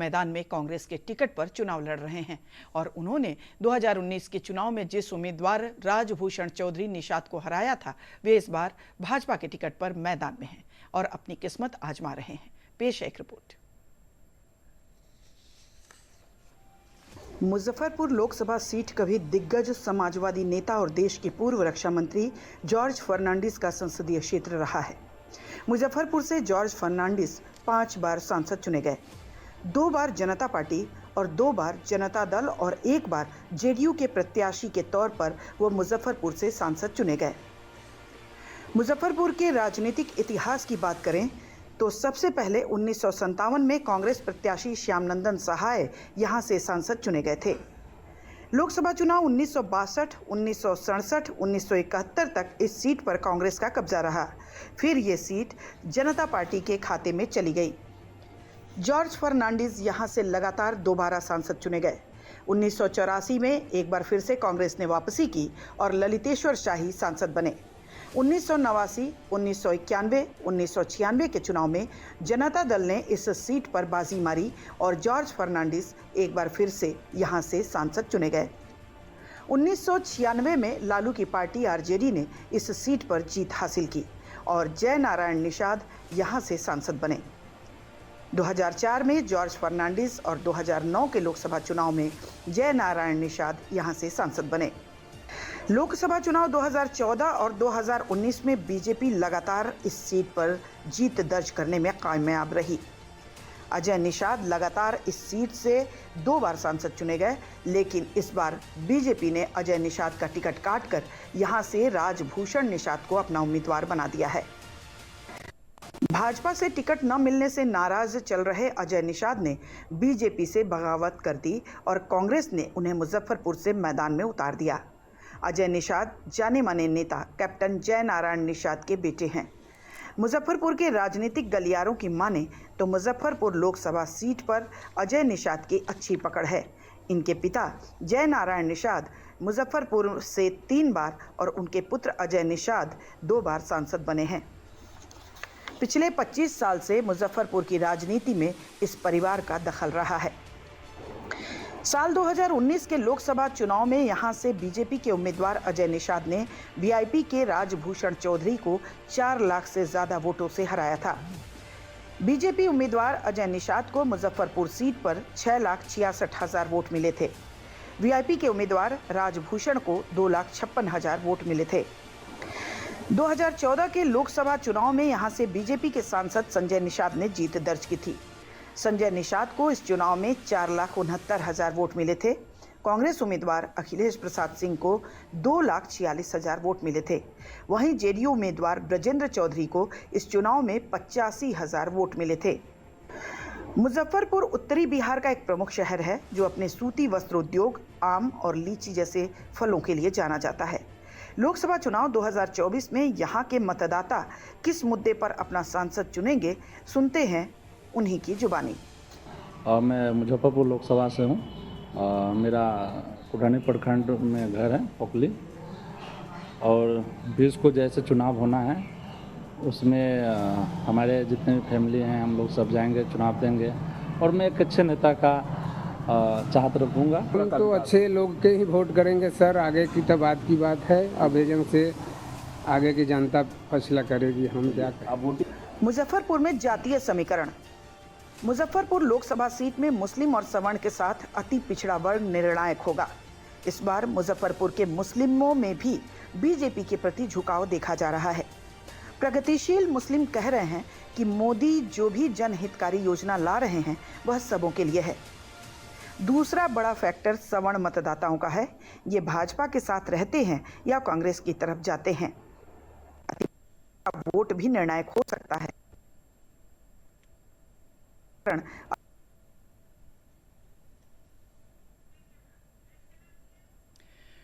मैदान में कांग्रेस के टिकट पर चुनाव लड़ रहे हैं और उन्होंने 2019 के चुनाव में जिस उम्मीदवार राजभूषण चौधरी निषाद को हराया था, वे इस बार भाजपा के टिकट पर मैदान में हैं और अपनी किस्मत आजमा रहे हैं। पेश है एक रिपोर्ट। मुजफ्फरपुर लोकसभा सीट कभी दिग्गज समाजवादी नेता और देश के पूर्व रक्षा मंत्री जॉर्ज फर्नांडिस का संसदीय क्षेत्र रहा है। मुजफ्फरपुर से जॉर्ज फर्नांडिस 5 बार सांसद चुने गए, 2 बार जनता पार्टी और 2 बार जनता दल और 1 बार जेडीयू के प्रत्याशी के तौर पर वो मुजफ्फरपुर से सांसद चुने गए। मुजफ्फरपुर के राजनीतिक इतिहास की बात करें तो सबसे पहले 1957 में कांग्रेस प्रत्याशी श्यामनंदन सहाय यहां से सांसद चुने गए थे। लोकसभा चुनाव 1962, 1967, 1971 तक इस सीट पर कांग्रेस का कब्जा रहा। फिर ये सीट जनता पार्टी के खाते में चली गई। जॉर्ज फर्नांडिस यहां से लगातार दोबारा सांसद चुने गए। 1984 में एक बार फिर से कांग्रेस ने वापसी की और ललितेश्वर शाही सांसद बने। 1989, 1991, 1996 के चुनाव में जनता दल ने इस सीट पर बाजी मारी और जॉर्ज फर्नांडिस एक बार फिर से यहां से सांसद चुने गए। 1996 में लालू की पार्टी आरजेडी ने इस सीट पर जीत हासिल की और जय नारायण निषाद यहां से सांसद बने। 2004 में जॉर्ज फर्नांडिस और 2009 के लोकसभा चुनाव में जय नारायण निषाद यहां से सांसद बने। लोकसभा चुनाव 2014 और 2019 में बीजेपी लगातार इस सीट पर जीत दर्ज करने में कामयाब रही। अजय निषाद लगातार इस सीट से 2 बार सांसद चुने गए, लेकिन इस बार बीजेपी ने अजय निषाद का टिकट काटकर यहां से राजभूषण निषाद को अपना उम्मीदवार बना दिया है। भाजपा से टिकट न मिलने से नाराज चल रहे अजय निषाद ने बीजेपी से बगावत कर दी और कांग्रेस ने उन्हें मुजफ्फरपुर से मैदान में उतार दिया। अजय निषाद जाने माने नेता कैप्टन जय नारायण निषाद के बेटे हैं। मुजफ्फरपुर के राजनीतिक गलियारों की माने तो मुजफ्फरपुर लोकसभा सीट पर अजय निषाद की अच्छी पकड़ है। इनके पिता जय नारायण निषाद मुजफ्फरपुर से 3 बार और उनके पुत्र अजय निषाद 2 बार सांसद बने हैं। पिछले 25 साल से मुजफ्फरपुर की राजनीति में इस परिवार का दखल रहा है। साल 2019 के लोकसभा चुनाव में यहां से बीजेपी के उम्मीदवार अजय निषाद ने वीआईपी के राजभूषण चौधरी को 4 लाख से ज्यादा वोटों से हराया था। बीजेपी उम्मीदवार अजय निषाद को मुजफ्फरपुर सीट पर 6,66,000 वोट मिले थे। वीआईपी के उम्मीदवार राजभूषण को 2,56,000 वोट मिले थे। 2014 के लोकसभा चुनाव में यहां से बीजेपी के सांसद संजय निषाद ने जीत दर्ज की थी। संजय निषाद को इस चुनाव में 4,69,000 वोट मिले थे। कांग्रेस उम्मीदवार अखिलेश प्रसाद सिंह को 2,46,000 वोट मिले थे। वहीं जेडीयू उम्मीदवार ब्रजेंद्र चौधरी को इस चुनाव में 85,000 वोट मिले थे। मुजफ्फरपुर उत्तरी बिहार का एक प्रमुख शहर है जो अपने सूती वस्त्र उद्योग, आम और लीची जैसे फलों के लिए जाना जाता है। लोकसभा चुनाव 2024 में यहाँ के मतदाता किस मुद्दे पर अपना सांसद चुनेंगे, सुनते हैं उन्हीं की जुबानी। मैं मुजफ्फरपुर लोकसभा से हूँ। मेरा कुढ़नी प्रखंड में घर है पोकली, और 20 को जैसे चुनाव होना है उसमें हमारे जितने भी फैमिली हैं हम लोग सब जाएंगे, चुनाव देंगे और मैं एक अच्छे नेता का चाहत रखूँगा। तो अच्छे लोग के ही वोट करेंगे सर, आगे की तो बात की बात है। अब एजेंट से आगे की जनता फैसला करेगी, हम क्या करें। मुजफ्फरपुर में जातीय समीकरण। मुजफ्फरपुर लोकसभा सीट में मुस्लिम और सवर्ण के साथ अति पिछड़ा वर्ग निर्णायक होगा। इस बार मुजफ्फरपुर के मुस्लिमों में भी बीजेपी के प्रति झुकाव देखा जा रहा है। प्रगतिशील मुस्लिम कह रहे हैं कि मोदी जो भी जनहितकारी योजना ला रहे हैं वह सबों के लिए है। दूसरा बड़ा फैक्टर सवर्ण मतदाताओं का है। ये भाजपा के साथ रहते हैं या कांग्रेस की तरफ जाते हैं। वोट भी निर्णायक हो सकता है।